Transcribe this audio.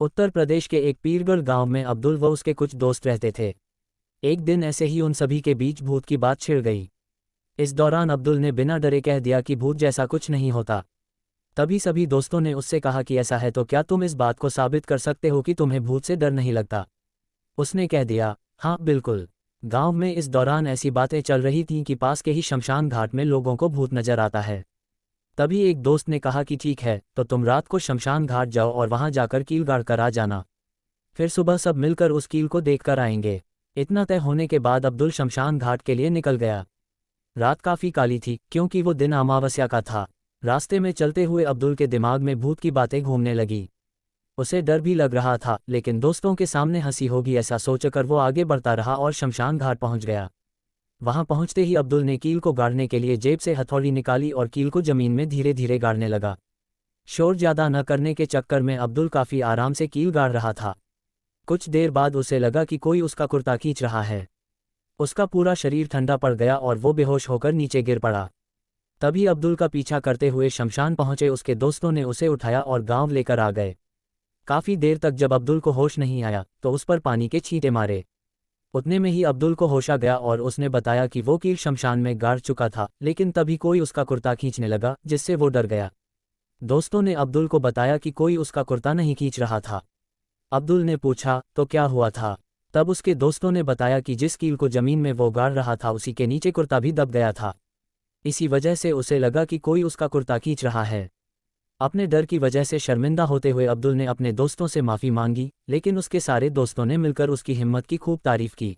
उत्तर प्रदेश के एक पीरगढ़ गांव में अब्दुल व उसके कुछ दोस्त रहते थे। एक दिन ऐसे ही उन सभी के बीच भूत की बात छिड़ गई। इस दौरान अब्दुल ने बिना डरे कह दिया कि भूत जैसा कुछ नहीं होता। तभी सभी दोस्तों ने उससे कहा कि ऐसा है तो क्या तुम इस बात को साबित कर सकते हो कि तुम्हें भूत से डर नहीं लगता। उसने कह दिया, हाँ बिल्कुल। गांव में इस दौरान ऐसी बातें चल रही थीं कि पास के ही शमशान घाट में लोगों को भूत नजर आता है। तभी एक दोस्त ने कहा कि ठीक है, तो तुम रात को शमशान घाट जाओ और वहां जाकर कील गाड़ कर आ जाना। फिर सुबह सब मिलकर उस कील को देख कर आएंगे। इतना तय होने के बाद अब्दुल शमशान घाट के लिए निकल गया। रात काफ़ी काली थी क्योंकि वो दिन अमावस्या का था। रास्ते में चलते हुए अब्दुल के दिमाग में भूत की बातें घूमने लगी। उसे डर भी लग रहा था, लेकिन दोस्तों के सामने हंसी होगी ऐसा सोचकर वो आगे बढ़ता रहा और शमशान घाट पहुंच गया। वहां पहुंचते ही अब्दुल ने कील को गाड़ने के लिए जेब से हथौड़ी निकाली और कील को जमीन में धीरे धीरे गाड़ने लगा। शोर ज्यादा न करने के चक्कर में अब्दुल काफ़ी आराम से कील गाड़ रहा था। कुछ देर बाद उसे लगा कि कोई उसका कुर्ता खींच रहा है। उसका पूरा शरीर ठंडा पड़ गया और वो बेहोश होकर नीचे गिर पड़ा। तभी अब्दुल का पीछा करते हुए शमशान पहुंचे उसके दोस्तों ने उसे उठाया और गांव लेकर आ गए। काफ़ी देर तक जब अब्दुल को होश नहीं आया तो उस पर पानी के छींटे मारे। उतने में ही अब्दुल को होश आ गया और उसने बताया कि वो कील शमशान में गाड़ चुका था, लेकिन तभी कोई उसका कुर्ता खींचने लगा जिससे वो डर गया। दोस्तों ने अब्दुल को बताया कि कोई उसका कुर्ता नहीं खींच रहा था। अब्दुल ने पूछा, तो क्या हुआ था? तब उसके दोस्तों ने बताया कि जिस कील को जमीन में वो गाड़ रहा था उसी के नीचे कुर्ता भी दब गया था। इसी वजह से उसे लगा कि कोई उसका कुर्ता खींच रहा है। अपने डर की वजह से शर्मिंदा होते हुए अब्दुल ने अपने दोस्तों से माफ़ी मांगी, लेकिन उसके सारे दोस्तों ने मिलकर उसकी हिम्मत की खूब तारीफ की।